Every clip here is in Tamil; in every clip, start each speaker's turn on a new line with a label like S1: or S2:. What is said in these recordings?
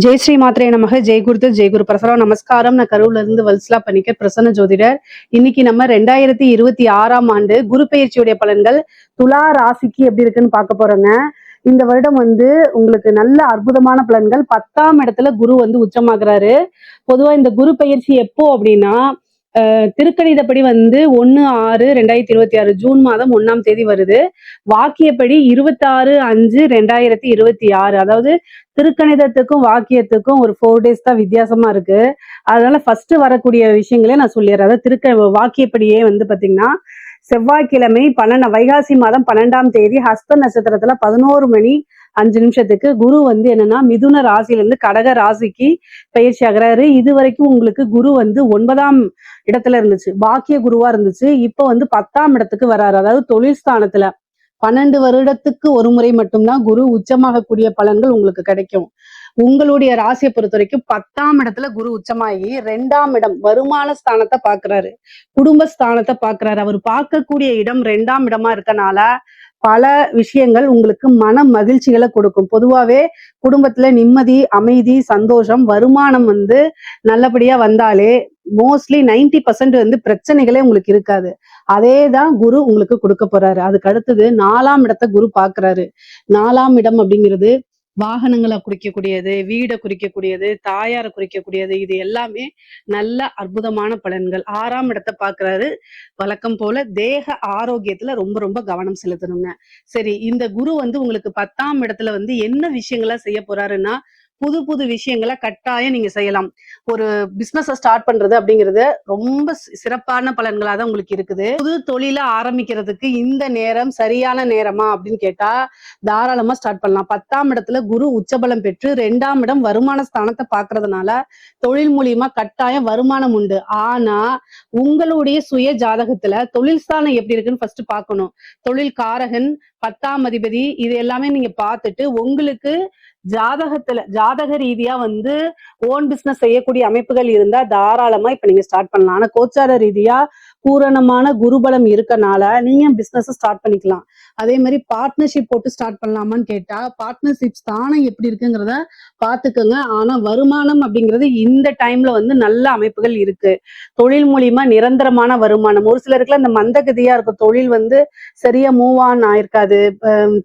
S1: ஜெய் ஸ்ரீ மாத்திரை நமக ஜெய் குரு பிரசரம் நமஸ்காரம். நான் கரூர்ல இருந்து வல்சலா பண்ணிக்க பிரசன்ன ஜோதிடர். இன்னைக்கு நம்ம 2026ஆம் ஆண்டு குரு பெயர்ச்சியுடைய பலன்கள் துலா ராசிக்கு எப்படி இருக்குன்னு பார்க்க போறோங்க. இந்த வருடம் உங்களுக்கு நல்ல அற்புதமான பலன்கள். 10ஆம் இடத்துல குரு உச்சமாகிறாரு. பொதுவா இந்த குரு பெயர்ச்சி எப்போ அப்படின்னா திருக்கணிதப்படி 1/6/2026 ஜூன் மாதம் 1ஆம் தேதி வருது. வாக்கியப்படி 26/5/2026. அதாவது திருக்கணிதத்துக்கும் வாக்கியத்துக்கும் ஒரு 4 டேஸ் தான் வித்தியாசமா இருக்கு. அதனால ஃபர்ஸ்ட் வரக்கூடிய விஷயங்களே நான் சொல்லிடுறேன். அதாவது வாக்கியப்படியே பாத்தீங்கன்னா செவ்வாய்க்கிழமை வைகாசி மாதம் 12ஆம் தேதி ஹஸ்த நட்சத்திரத்துல 11:05 குரு என்னன்னா மிதுன ராசியில இருந்து கடக ராசிக்கு பயிற்சி ஆகிறாரு. இது வரைக்கும் உங்களுக்கு குரு 9ஆம் இடத்துல இருந்துச்சு, பாக்கிய குருவா இருந்துச்சு. இப்போ 10ஆம் இடத்துக்கு வராரு. அதாவது தொழில் ஸ்தானத்துல 12 வருடத்துக்கு ஒரு முறை மட்டும்தான் குரு உச்சமாகக்கூடிய பலன்கள் உங்களுக்கு கிடைக்கும். உங்களுடைய ராசியை பொறுத்த வரைக்கும் 10ஆம் இடத்துல குரு உச்சமாகி 2ஆம் இடம் வருமான ஸ்தானத்தை பாக்குறாரு, குடும்ப ஸ்தானத்தை பாக்குறாரு. அவர் பார்க்கக்கூடிய இடம் 2ஆம் இடமா இருக்கனால பல விஷயங்கள் உங்களுக்கு மன மகிழ்ச்சிகளை கொடுக்கும். பொதுவாவே குடும்பத்துல நிம்மதி, அமைதி, சந்தோஷம், வருமானம் நல்லபடியா வந்தாலே மோஸ்ட்லி 90% பிரச்சனைகளே உங்களுக்கு இருக்காது. அதேதான் குரு உங்களுக்கு கொடுக்க போறாரு. அதுக்கு அடுத்தது 4ஆம் இடத்தை குரு பாக்குறாரு. 4ஆம் இடம் அப்படிங்கிறது வாகனங்களை குறிக்கக்கூடியது, வீடை குறிக்கக்கூடியது, தாயாரை குறிக்கக்கூடியது. இது எல்லாமே நல்ல அற்புதமான பலன்கள். 6ஆம் இடத்தை பாக்குறாரு. வழக்கம் போல தேக ஆரோக்கியத்துல ரொம்ப ரொம்ப கவனம் செலுத்தணுங்க. சரி, இந்த குரு உங்களுக்கு 10ஆம் இடத்துல என்ன விஷயங்களா செய்ய போறாருன்னா புது புது விஷயங்களை கட்டாயம் நீங்க செய்யலாம். ஒரு பிசினஸ் ஸ்டார்ட் பண்றது அப்படிங்கிறது ரொம்ப சிறப்பான பலன்களா தான் உங்களுக்கு இருக்குது. புது தொழில ஆரம்பிக்கிறதுக்கு இந்த நேரம் சரியான நேரமா அப்படின்னு கேட்டா தாராளமா ஸ்டார்ட் பண்ணலாம். 10ஆம் இடத்துல குரு உச்சபலம் பெற்று 2ஆம் இடம் வருமான ஸ்தானத்தை பாக்குறதுனால தொழில் மூலியமா கட்டாயம் வருமானம் உண்டு. ஆனா உங்களுடைய சுய ஜாதகத்துல தொழில் ஸ்தானம் எப்படி இருக்குன்னு ஃபர்ஸ்ட் பார்க்கணும். தொழில் காரகன், 10ஆம் அதிபதி, இது எல்லாமே நீங்க பார்த்துட்டு உங்களுக்கு ஜாதக ரீதியா ஓன் பிசினஸ் செய்யக்கூடிய அமைப்புகள் இருந்தா தாராளமா இப்ப நீங்க ஸ்டார்ட் பண்ணலாம். ஆனா கோச்சார ரீதியா பூரணமான குருபலம் இருக்கனால நீங்க பிசினஸ் ஸ்டார்ட் பண்ணிக்கலாம். அதே மாதிரி பார்ட்னர்ஷிப் போட்டு ஸ்டார்ட் பண்ணலாமான்னு கேட்டா பார்ட்னர்ஷிப் ஸ்தானம் எப்படி இருக்குங்கிறத பாத்துக்கோங்க. ஆனா வருமானம் அப்படிங்கிறது இந்த டைம்ல நல்ல அமைப்புகள் இருக்கு. தொழில் மூலியமா நிரந்தரமான வருமானம். ஒரு சிலருக்குலாம் இந்த மந்தகதியா இருக்கும், தொழில் சரியா மூவ் ஆன் ஆயிருக்காது,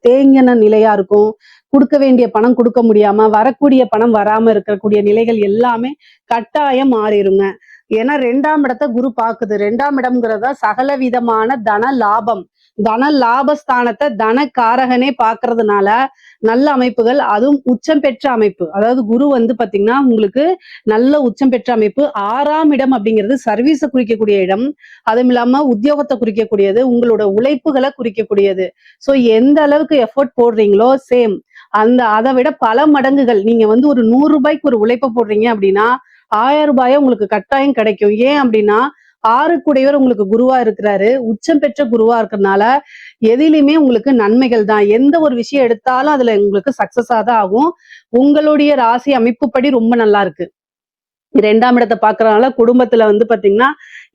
S1: தேங்கின நிலையா இருக்கும், கொடுக்க வேண்டிய பணம் கொடுக்க முடியாம, வரக்கூடிய பணம் வராம இருக்கக்கூடிய நிலைகள் எல்லாமே கட்டாயம் மாறிடுங்க. ஏன்னா 2ஆம் இடத்தை குரு பாக்குது. 2ஆம் இடம்ங்கிறதா சகல விதமான தன லாபம், தன லாபஸ்தானத்தை தன காரகனே பாக்குறதுனால நல்ல அமைப்புகள். அதுவும் உச்சம் பெற்ற அமைப்பு. அதாவது குரு பாத்தீங்கன்னா உங்களுக்கு நல்ல உச்சம் பெற்ற அமைப்பு. 6ஆம் இடம் அப்படிங்கிறது சர்வீஸை குறிக்கக்கூடிய இடம். அதுவும் இல்லாம உத்தியோகத்தை குறிக்கக்கூடியது, உங்களோட உழைப்புகளை குறிக்கக்கூடியது. சோ எந்த அளவுக்கு எஃபோர்ட் போடுறீங்களோ சேம் அதை விட பல மடங்குகள். நீங்க ஒரு 100 ரூபாய்க்கு ஒரு உழைப்ப போடுறீங்க அப்படின்னா 1000 ரூபாயை உங்களுக்கு கட்டாயம் கிடைக்கும். ஏன் அப்படின்னா 6 உங்களுக்கு குருவா இருக்கிறாரு, உச்சம் பெற்ற குருவா இருக்கிறதுனால எதிலுமே உங்களுக்கு நன்மைகள் தான். எந்த ஒரு விஷயம் எடுத்தாலும் அதுல உங்களுக்கு சக்சஸா தான் ஆகும். உங்களுடைய ராசி அமைப்புப்படி ரொம்ப நல்லா இருக்கு. 2ஆம் இடத்தை பாக்குறதுனால குடும்பத்துல பாத்தீங்கன்னா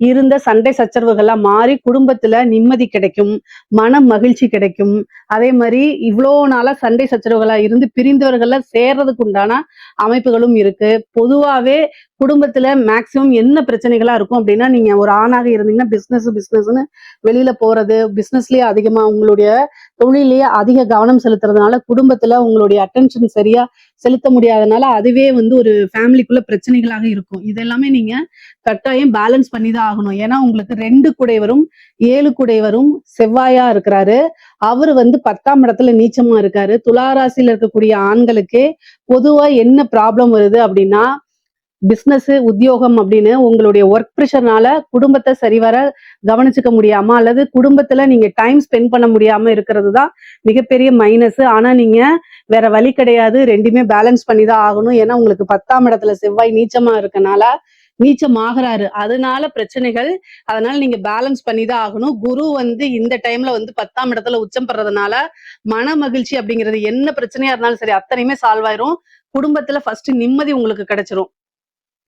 S1: இருந்த சண்டை சச்சரவுகள்லாம் மாறி குடும்பத்துல நிம்மதி கிடைக்கும், மன மகிழ்ச்சி கிடைக்கும். அதே மாதிரி இவ்வளவு நாளா சண்டை சச்சரவுகளா இருந்து பிரிந்தவர்கள சேர்றதுக்கு உண்டான அமைப்புகளும் இருக்கு. பொதுவாவே குடும்பத்துல மேக்சிமம் என்ன பிரச்சனைகளா இருக்கும் அப்படின்னா, நீங்க ஒரு ஆணாக இருந்தீங்கன்னா பிசினஸ்ன்னு வெளியில போறது, பிசினஸ்லயே அதிகமா உங்களுடைய தொழிலேயே அதிக கவனம் செலுத்துறதுனால குடும்பத்துல உங்களுடைய அட்டென்ஷன் சரியா செலுத்த முடியாதனால அதுவே ஒரு ஃபேமிலிக்குள்ள பிரச்சனைகளாக இருக்கும். இதெல்லாமே நீங்க கட்டாயம் பேலன்ஸ் பண்ணி தான் ஆகணும். ஏன்னா உங்களுக்கு 2 குடைவரும் 7 குடைவரும் செவ்வாயா இருக்கிறாரு. அவரு 10ஆம் இடத்துல நீச்சமா இருக்காரு. துளாராசியில இருக்கக்கூடிய ஆண்களுக்கு பொதுவா என்ன ப்ராப்ளம் வருது அப்படின்னா, பிசினஸ் உத்தியோகம் அப்படின்னு உங்களுடைய ஒர்க் ப்ரெஷர்னால குடும்பத்தை சரிவர கவனிச்சுக்க முடியாம அல்லது குடும்பத்துல நீங்க டைம் ஸ்பெண்ட் பண்ண முடியாம இருக்கிறது தான் மிகப்பெரிய மைனஸ். ஆனா நீங்க வேற வழி கிடையாது, ரெண்டுமே பேலன்ஸ் பண்ணி தான் ஆகணும். ஏன்னா உங்களுக்கு 10ஆம் இடத்துல செவ்வாய் நீச்சமா இருக்கனால நீச்சம் ஆகிறாரு, அதனால பிரச்சனைகள். அதனால நீங்க பேலன்ஸ் பண்ணி தான் ஆகணும். குரு இந்த டைம்ல 10ஆம் இடத்துல உச்சம் பெறதுனால மன மகிழ்ச்சி அப்படிங்கிறது என்ன பிரச்சனையா இருந்தாலும் சரி அத்தனையுமே சால்வ் ஆயிரும். குடும்பத்துல ஃபர்ஸ்ட் நிம்மதி உங்களுக்கு கிடைச்சிரும்.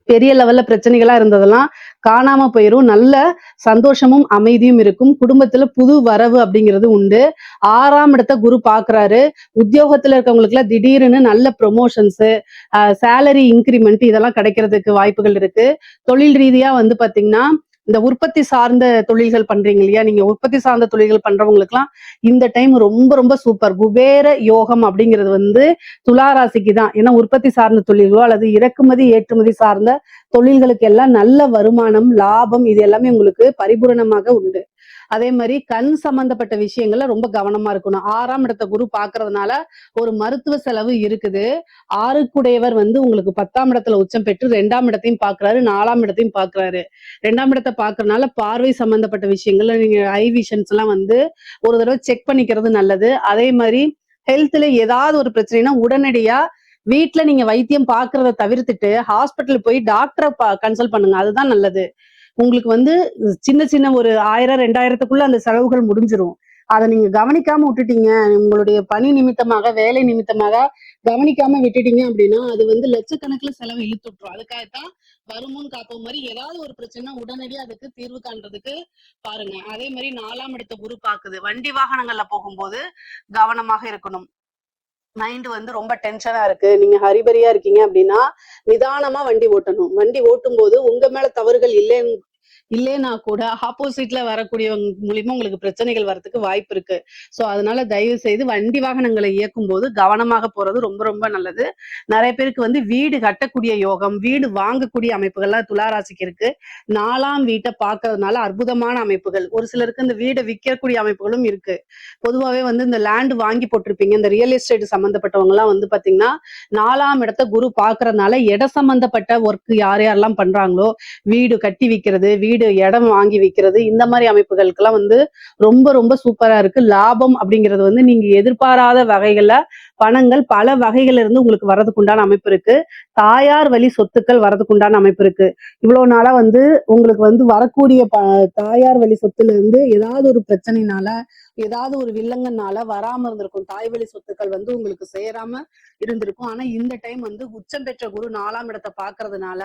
S1: பெரிய லெவல்ல பிரச்சனைகளா இருந்ததெல்லாம் காணாம போயிரும். நல்ல சந்தோஷமும், அமைதியும் இருக்கும். குடும்பத்துல புது வரவு அப்படிங்கிறது உண்டு. 6ஆம் இடத்த குரு பார்க்குறாரு. உத்தியோகத்துல இருக்கவங்களுக்குலாம் திடீர்னு நல்ல ப்ரொமோஷன்ஸு, சேலரி இன்கிரிமெண்ட் இதெல்லாம் கிடைக்கிறதுக்கு வாய்ப்புகள் இருக்கு. தொழில் ரீதியா வந்து பார்த்தீங்கன்னா, இந்த உற்பத்தி சார்ந்த தொழில்கள் பண்றீங்க இல்லையா? நீங்க உற்பத்தி சார்ந்த தொழில்கள் பண்றவங்களுக்குலாம் இந்த டைம் ரொம்ப ரொம்ப சூப்பர். குபேர யோகம் அப்படிங்கிறது வந்து துலா ராசிக்கு தான். ஏன்னா உற்பத்தி சார்ந்த தொழில்களோ அல்லது இறக்குமதி, ஏற்றுமதி சார்ந்த தொழில்களுக்கு எல்லாம் நல்ல வருமானம், லாபம் இது எல்லாமே உங்களுக்கு பரிபூரணமாக உண்டு. அதே மாதிரி கண் சம்பந்தப்பட்ட விஷயங்கள்ல ரொம்ப கவனமா இருக்கணும். 6ஆம் இடத்த குரு பார்க்கறதுனால ஒரு மருத்துவ செலவு இருக்குது. 6க்குடையவர் வந்து உங்களுக்கு 10ஆம் இடத்துல உச்சம் பெற்று 2ஆம் இடத்தையும் பார்க்கிறாரு, 4ஆம் இடத்தையும் பார்க்கிறாரு. 2ஆம் இடத்த பார்க்கறதுனால பார்வை சம்பந்தப்பட்ட விஷயங்கள்ல நீங்க ஐ விஷன்ஸ் எல்லாம் வந்து ஒரு தடவை செக் பண்ணிக்கிறது நல்லது. அதே மாதிரி ஹெல்த்ல ஏதாவது ஒரு பிரச்சனைனா உடனடியா வீட்ல நீங்க வைத்தியம் பார்க்கறத தவிர்த்துட்டு ஹாஸ்பிட்டல் போய் டாக்டரை கன்சல்ட் பண்ணுங்க. அதுதான் நல்லது. உங்களுக்கு வந்து சின்ன சின்ன ஒரு 1000, 2000த்துக்குள்ள அந்த செலவுகள் முடிஞ்சிரும். அத நீங்க கவனிக்காம விட்டுட்டீங்க. உங்களுடைய பணி நிமித்தமாக, வேலை நிமித்தமாக கவனிக்காம விட்டுட்டீங்க அப்படின்னா, அது வந்து லட்சக்கணக்குல செலவு இழுத்து விட்டுரும். அதுக்காகத்தான் வருமுன் காப்போம் மாரி ஏதாவது ஒரு பிரச்சனைனா உடனடியா அதுக்கு தீர்வு காண்றதுக்கு பாருங்க. அதே மாரி 4ஆம் இடத்த குரு பாக்குது. வண்டி வாகனங்கள்ல போகும்போது கவனமாக இருக்கணும். மைண்ட் வந்து ரொம்ப டென்ஷனா இருக்கு, நீங்க ஹரிபரியா இருக்கீங்க அப்படின்னா நிதானமா வண்டி ஓட்டணும். வண்டி ஓட்டும் போது உங்க மேல தவறுகள் இல்லைன்னா கூட ஆப்போசிட்ல வரக்கூடியவங்க மூலியமா உங்களுக்கு பிரச்சனைகள் வரதுக்கு வாய்ப்பு இருக்கு. சோ அதனால தயவு செய்து வண்டி வாகனங்களை இயக்கும் போது கவனமாக போறது ரொம்ப ரொம்ப நல்லது. நிறைய பேருக்கு வந்து வீடு கட்டக்கூடிய யோகம், வீடு வாங்கக்கூடிய அமைப்புகள்லாம் துலா ராசிக்கு இருக்கு. 4ஆம் வீட்டை பார்க்கறதுனால அற்புதமான அமைப்புகள். ஒரு சிலருக்கு இந்த வீடை விற்கக்கூடிய அமைப்புகளும் இருக்கு. பொதுவாவே வந்து இந்த லேண்ட் வாங்கி போட்டிருப்பீங்க, இந்த ரியல் எஸ்டேட் சம்பந்தப்பட்டவங்க எல்லாம் வந்து பாத்தீங்கன்னா 4ஆம் இடத்த குரு பார்க்கறதுனால இட சம்பந்தப்பட்ட ஒர்க் யார் யாரெல்லாம் பண்றாங்களோ, வீடு கட்டி விக்கிறது, வீடு இடம் வாங்கி விக்கிறது, இந்த மாதிரி அமைப்புகளுக்கெல்லாம் வந்து ரொம்ப ரொம்ப சூப்பரா இருக்கு. லாபம் அப்படிங்கிறது வந்து நீங்க எதிர்பாராத வகைகள்ல பணங்கள் பல வகைகள்ல இருந்து உங்களுக்கு வர்றதுக்கு உண்டான அமைப்பு இருக்கு. தாயார் வழி சொத்துக்கள் வர்றதுக்கு உண்டான அமைப்பு இருக்கு. இவ்வளவு நாளா வந்து உங்களுக்கு வந்து வரக்கூடிய தாயார் வழி சொத்துல இருந்து ஏதாவது ஒரு பிரச்சனைனால, ஏதாவது ஒரு வில்லங்கனால வராம இருந்திருக்கும். தாய் வழி சொத்துக்கள் வந்து உங்களுக்கு சேராம இருந்திருக்கும். ஆனா இந்த டைம் வந்து உச்சம் பெற்ற குரு 4ஆம் இடத்தை பார்க்கறதுனால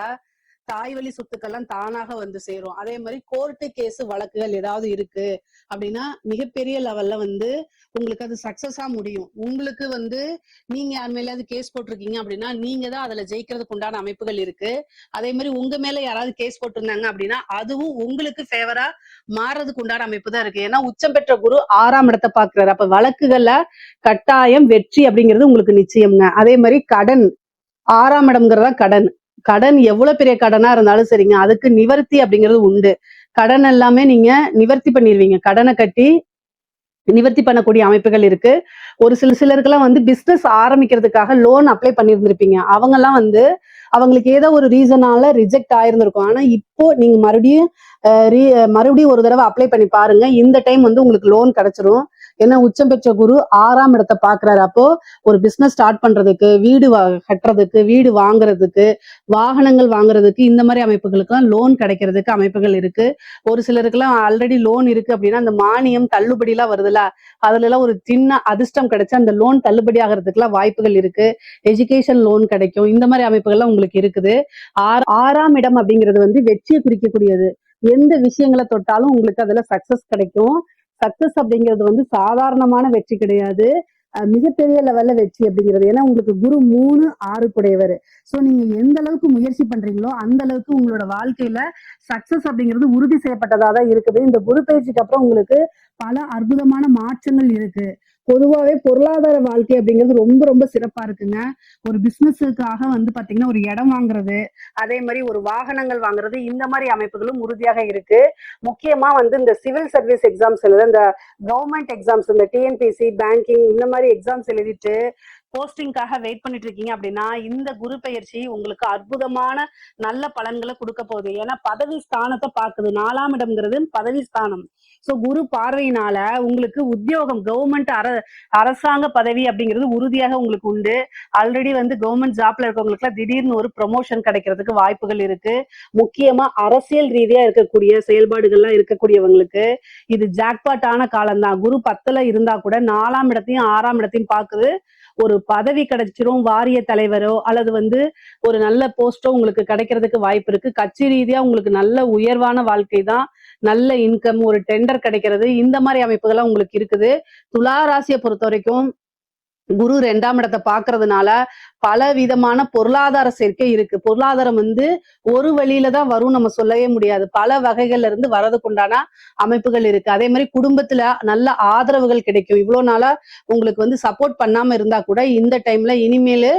S1: தாய் வழி சொத்துக்கள்லாம் தானாக வந்து சேரும். அதே மாதிரி கோர்ட்டு கேஸ் வழக்குகள் ஏதாவது இருக்கு அப்படின்னா மிகப்பெரிய லெவல்ல வந்து உங்களுக்கு அது சக்சஸா முடியும். உங்களுக்கு வந்து நீங்க யார் மேலாவது கேஸ் போட்டிருக்கீங்க அப்படின்னா நீங்க தான் அதுல ஜெயிக்கிறதுக்கு உண்டான அமைப்புகள் இருக்கு. அதே மாதிரி உங்க மேல யாராவது கேஸ் போட்டிருந்தாங்க அப்படின்னா அதுவும் உங்களுக்கு ஃபேவரா மாறுறதுக்கு உண்டான அமைப்பு தான் இருக்கு. ஏன்னா உச்சம் பெற்ற குரு 6ஆம் இடத்தை பாக்குறாரு. அப்ப வழக்குகள்ல கட்டாயம் வெற்றி அப்படிங்கிறது உங்களுக்கு நிச்சயம்ங்க. அதே மாதிரி கடன், 6ஆம் இடம்ங்கிறதா கடன். கடன் எவ்வளவு பெரிய கடனா இருந்தாலும் சரிங்க, அதுக்கு நிவர்த்தி அப்படிங்கிறது உண்டு. கடன் எல்லாமே நீங்க நிவர்த்தி பண்ணிடுவீங்க. கடனை கட்டி நிவர்த்தி பண்ணக்கூடிய அமைப்புகள் இருக்கு. ஒரு சிலருக்கெல்லாம் வந்து பிசினஸ் ஆரம்பிக்கிறதுக்காக லோன் அப்ளை பண்ணியிருந்திருப்பீங்க. அவங்க எல்லாம் வந்து அவங்களுக்கு ஏதோ ஒரு ரீசனால ரிஜெக்ட் ஆயிருந்திருக்கும். ஆனா இப்போ நீங்க மறுபடியும் ஒரு தடவை அப்ளை பண்ணி பாருங்க. இந்த டைம் வந்து உங்களுக்கு லோன் கிடைச்சிரும். ஏன்னா உச்சம் பெற்ற குரு 6ஆம் இடத்தை பாக்குறாரு. அப்போ ஒரு பிசினஸ் ஸ்டார்ட் பண்றதுக்கு, வீடு கட்டுறதுக்கு, வீடு வாங்குறதுக்கு, வாகனங்கள் வாங்குறதுக்கு இந்த மாதிரி அமைப்புகளுக்கெல்லாம் லோன் கிடைக்கிறதுக்கு அமைப்புகள் இருக்கு. ஒரு சிலருக்குலாம் ஆல்ரெடி லோன் இருக்கு அப்படின்னா அந்த மானியம் தள்ளுபடி எல்லாம் வருதுல்ல, அதுல எல்லாம் ஒரு சின்ன அதிர்ஷ்டம் கிடைச்சு அந்த லோன் தள்ளுபடி ஆகிறதுக்குலாம் வாய்ப்புகள் இருக்கு. எஜுகேஷன் லோன் கிடைக்கும். இந்த மாதிரி அமைப்புகள்லாம் உங்களுக்கு இருக்குது. 6ஆம் இடம் அப்படிங்கிறது வந்து வெற்றியை குறிக்கக்கூடியது. எந்த விஷயங்களை தொட்டாலும் உங்களுக்கு அதுல சக்சஸ் கிடைக்கும். சக்சஸ் அப்படிங்கிறது வந்து சாதாரணமான வெற்றி கிடையாது. மிகப்பெரிய லெவல்ல வெற்றி அப்படிங்கிறது. ஏன்னா உங்களுக்கு குரு 3, 6 குடையவர். சோ நீங்க எந்த அளவுக்கு முயற்சி பண்றீங்களோ அந்த அளவுக்கு உங்களோட வாழ்க்கையில சக்சஸ் அப்படிங்கிறது உறுதி செய்யப்பட்டதா தான் இருக்குது. இந்த குரு பயிற்சிக்கு அப்புறம் உங்களுக்கு பல அற்புதமான மாற்றங்கள் இருக்கு. பொதுவாவே பொருளாதார வாழ்க்கை அப்படிங்கிறது ரொம்ப ரொம்ப சிறப்பா இருக்குங்க. ஒரு பிசினஸுக்காக வந்து பாத்தீங்கன்னா ஒரு இடம் வாங்குறது, அதே மாதிரி ஒரு வாகனங்கள் வாங்குறது, இந்த மாதிரி அமைப்புகளும் உறுதியாக இருக்கு. முக்கியமா வந்து இந்த சிவில் சர்வீஸ் எக்ஸாம்ஸ் எழுத, இந்த கவர்மெண்ட் எக்ஸாம்ஸ், இந்த டிஎன்பிசி, பேங்கிங் இந்த மாதிரி எக்ஸாம்ஸ் எழுதிட்டு போஸ்டிங்காக வெயிட் பண்ணிட்டு இருக்கீங்க அப்படின்னா இந்த குரு பயிற்சி உங்களுக்கு அற்புதமான நல்ல பலன்களை கொடுக்க போகுது. ஏன்னா பதவி ஸ்தானத்தை பாக்குது. 4ஆம் இடம்ங்கிறது பதவி ஸ்தானம். சோ குரு பார்வையினால உங்களுக்கு உத்தியோகம் கவர்மெண்ட் அரசாங்க பதவி அப்படிங்கிறது உறுதியாக உங்களுக்கு உண்டு. ஆல்ரெடி வந்து கவர்மெண்ட் ஜாப்ல இருக்கவங்களுக்கு எல்லாம் திடீர்னு ஒரு ப்ரொமோஷன் கிடைக்கிறதுக்கு வாய்ப்புகள் இருக்கு. முக்கியமா அரசியல் ரீதியா இருக்கக்கூடிய செயல்பாடுகள்லாம் இருக்கக்கூடியவங்களுக்கு இது ஜாக்பாட் ஆன காலம் தான். குரு 10ல இருந்தா கூட 4ஆம் இடத்தையும் 6ஆம் இடத்தையும் பாக்குது. ஒரு பதவி கிடைச்சிரும், வாரிய தலைவரோ அல்லது வந்து ஒரு நல்ல போஸ்டோ உங்களுக்கு கிடைக்கிறதுக்கு வாய்ப்பு இருக்கு. கட்சி ரீதியா உங்களுக்கு நல்ல உயர்வான வாழ்க்கை தான், நல்ல இன்கம், ஒரு டெண்டர் கிடைக்கிறது, இந்த மாதிரி அமைப்புகள்லாம் உங்களுக்கு இருக்குது. துலா ராசியை பொறுத்த வரைக்கும் குரு 2ஆம் இடத்தை பாக்குறதுனால பல விதமான பொருளாதார சேர்க்கை இருக்கு. பொருளாதாரம் வந்து ஒரு வழியில தான் வரும் நம்ம சொல்லவே முடியாது. பல வகைகள்ல இருந்து வரதுக்குண்டான அமைப்புகள் இருக்கு. அதே மாதிரி குடும்பத்துல நல்ல ஆதரவுகள் கிடைக்கும். இவ்வளவு நாளா உங்களுக்கு வந்து சப்போர்ட் பண்ணாம இருந்தா கூட இந்த டைம்ல இனிமேலு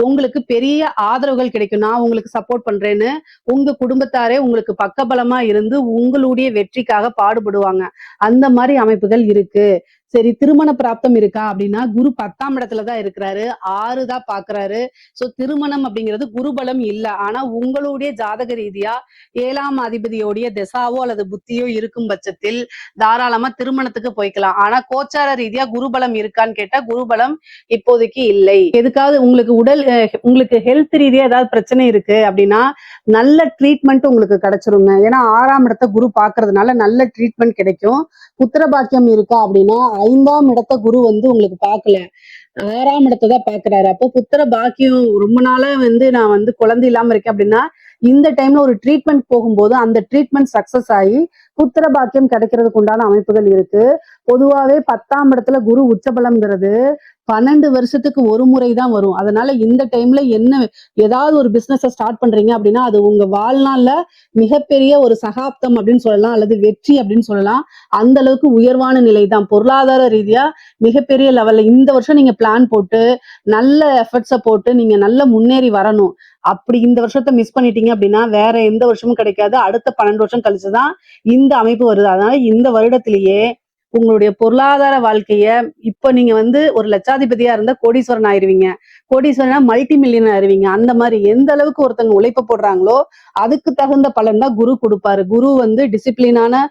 S1: உங்களுக்கு பெரிய ஆதரவுகள் கிடைக்கும். நான் உங்களுக்கு சப்போர்ட் பண்றேன்னு உங்க குடும்பத்தாரே உங்களுக்கு பக்கபலமா இருந்து உங்களுடைய வெற்றிக்காக பாடுபடுவாங்க. அந்த மாதிரி அமைப்புகள் இருக்கு. சரி, திருமண பிராப்தம் இருக்கா அப்படின்னா குரு 10ஆம் இடத்துலதான் இருக்கிறாரு, 6 தான் பாக்குறாரு. சோ திருமணம் அப்படிங்கிறது குருபலம் இல்ல. ஆனா உங்களுடைய ஜாதக ரீதியா 7ஆம் அதிபதியோடைய திசாவோ அல்லது புத்தியோ இருக்கும் பட்சத்தில் தாராளமா திருமணத்துக்கு போய்க்கலாம். ஆனா கோச்சார ரீதியா குருபலம் இருக்கான்னு கேட்டா குருபலம் இப்போதைக்கு இல்லை. எதுக்காவது உங்களுக்கு உங்களுக்கு ஹெல்த் ரீதியா ஏதாவது பிரச்சனை இருக்கு அப்படின்னா நல்ல ட்ரீட்மெண்ட் உங்களுக்கு கிடைச்சிருங்க. ஏன்னா 6ஆம் இடத்தை குரு பாக்குறதுனால நல்ல ட்ரீட்மெண்ட் கிடைக்கும். புத்திர பாக்கியம் இருக்கா அப்படின்னா 5ஆம் இடத்தை குரு வந்து உங்களுக்கு பார்க்கல, 6ஆம் இடத்தை தான் பாக்குறாரு. அப்போ புத்திர பாக்கியம் ரொம்ப நாளா வந்து நான் வந்து குழந்தை இல்லாம இருக்கேன் அப்படின்னா இந்த டைம்ல ஒரு ட்ரீட்மெண்ட் போகும்போது அந்த ட்ரீட்மெண்ட் சக்சஸ் ஆகி புத்திர பாக்கியம் கிடைக்கிறதுக்கு உண்டான அமைப்புகள் இருக்கு. பொதுவாவே 10ஆம் இடத்துல குரு உச்சபலம்ங்கிறது 12 வருஷத்துக்கு ஒரு முறை தான் வரும். அதனால இந்த டைம்ல ஏதாவது ஒரு பிசினஸ் ஸ்டார்ட் பண்றீங்க அப்படின்னா அது உங்க வாழ்நாள்ல மிகப்பெரிய ஒரு சகாப்தம் அப்படின்னு சொல்லலாம், அல்லது வெற்றி அப்படின்னு சொல்லலாம். அந்த அளவுக்கு உயர்வான நிலை தான். பொருளாதார ரீதியா மிகப்பெரிய லெவல்ல இந்த வருஷம் நீங்க பிளான் போட்டு நல்ல எஃபர்ட்ஸை போட்டு நீங்க நல்ல முன்னேறி வரணும். அப்படி இந்த வருஷத்தை மிஸ் பண்ணிட்டீங்க அப்படின்னா வேற எந்த வருஷமும் கிடைக்காது. அடுத்த 12 வருஷம் கழிச்சுதான் இந்த அமைப்பு வருது. அதனால இந்த வருடத்திலேயே உங்களுடைய பொருளாதார வாழ்க்கைய இப்ப நீங்க வந்து ஒரு லட்சாதிபதியா இருந்தா கோடீஸ்வரன் ஆயிருவீங்க. கோடீஸ்வரனா மல்டி மில்லியன் ஆயிருவீங்க. அந்த மாதிரி எந்த அளவுக்கு ஒருத்தவங்க உழைப்ப போடுறாங்களோ அதுக்கு தகுந்த பலன் தான் குரு கொடுப்பாரு. குரு வந்து டிசிப்ளினான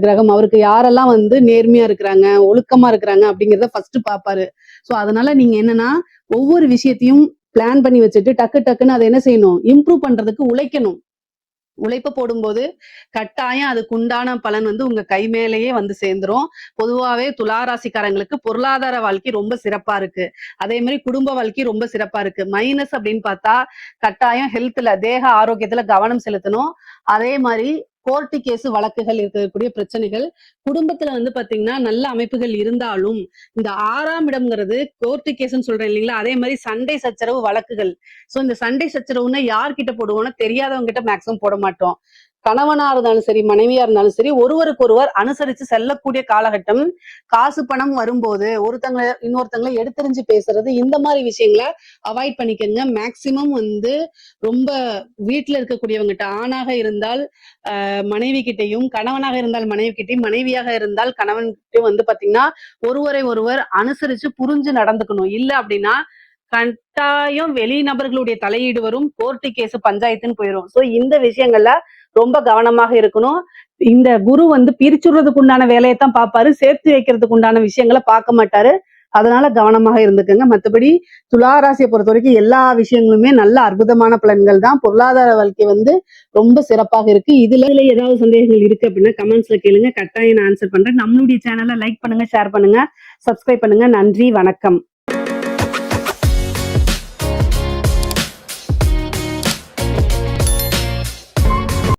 S1: கிரகம். அவருக்கு யாரெல்லாம் வந்து நேர்மையா இருக்கிறாங்க, ஒழுக்கமா இருக்கிறாங்க அப்படிங்கிறத ஃபர்ஸ்ட் பாப்பாரு. சோ அதனால நீங்க என்னன்னா ஒவ்வொரு விஷயத்தையும் பிளான் பண்ணி வச்சுட்டு டக்கு டக்குன்னு அதை என்ன செய்யணும், இம்ப்ரூவ் பண்றதுக்கு உழைக்கணும். உழைப்பு போடும்போது கட்டாயம் அதுக்கு உண்டான பலன் வந்து உங்க கை மேலேயே வந்து சேர்ந்துரும். பொதுவாவே துளாராசிக்காரங்களுக்கு பொருளாதார வாழ்க்கை ரொம்ப சிறப்பா இருக்கு. அதே மாதிரி குடும்ப வாழ்க்கை ரொம்ப சிறப்பா இருக்கு. மைனஸ் அப்படின்னு பார்த்தா கட்டாயம் ஹெல்த்ல, தேக ஆரோக்கியத்துல கவனம் செலுத்தணும். அதே மாதிரி கோர்ட்டு கேஸ் வழக்குகள் இருக்கக்கூடிய பிரச்சனைகள் குடும்பத்துல வந்து பாத்தீங்கன்னா நல்ல அமைப்புகள் இருந்தாலும் இந்த 6ஆம் இடம்ங்கிறது கோர்ட்டு கேஸ்ன்னு சொல்றேன் இல்லைங்களா, அதே மாதிரி சண்டை சச்சரவு வழக்குகள். சோ இந்த சண்டை சச்சரவுன்னா யார்கிட்ட போடுவோம்னா தெரியாதவங்க கிட்ட மேக்சிமம் போட மாட்டோம். கணவனா இருந்தாலும் சரி, மனைவியா இருந்தாலும் சரி, ஒருவருக்கு ஒருவர் அனுசரிச்சு செல்லக்கூடிய காலகட்டம். காசு பணம் வரும்போது இன்னொருத்தங்களை எடுத்தறிஞ்சு பேசுறது, இந்த மாதிரி விஷயங்களை அவாய்ட் பண்ணிக்கங்க. மேக்சிமம் வந்து ரொம்ப வீட்டுல இருக்கக்கூடியவங்கிட்ட, ஆணாக இருந்தால் மனைவி கிட்டையும், கணவனாக இருந்தால் மனைவி கிட்டையும், மனைவியாக இருந்தால் கணவன் கிட்டையும் வந்து பாத்தீங்கன்னா ஒருவரை ஒருவர் அனுசரிச்சு புரிஞ்சு நடந்துக்கணும். இல்ல அப்படின்னா கட்டாயம் வெளி நபர்களுடைய தலையீடு வரும், கோர்ட்டு கேஸ் பஞ்சாயத்துன்னு போயிடும். சோ இந்த விஷயங்கள்ல ரொம்ப கவனமாக இருக்கணும். இந்த குரு வந்து பிரிச்சுடுறதுக்கு உண்டான வேலையைத்தான் பார்ப்பாரு, சேர்த்து வைக்கிறதுக்கு உண்டான விஷயங்களை பார்க்க மாட்டாரு. அதனால கவனமாக இருந்துக்கங்க. மற்றபடி துளாராசியை பொறுத்த வரைக்கும் எல்லா விஷயங்களுமே நல்ல அற்புதமான பலன்கள் தான். பொருளாதார வாழ்க்கை வந்து ரொம்ப சிறப்பாக இருக்கு. இதுல ஏதாவது சந்தேகங்கள் இருக்கு அப்படின்னா கமெண்ட்ஸ்ல கேளுங்க, கட்டாயம் நான் ஆன்சர் பண்றேன். நம்மளுடைய சேனலை லைக் பண்ணுங்க, ஷேர் பண்ணுங்க, சப்ஸ்கிரைப் பண்ணுங்க. நன்றி, வணக்கம்.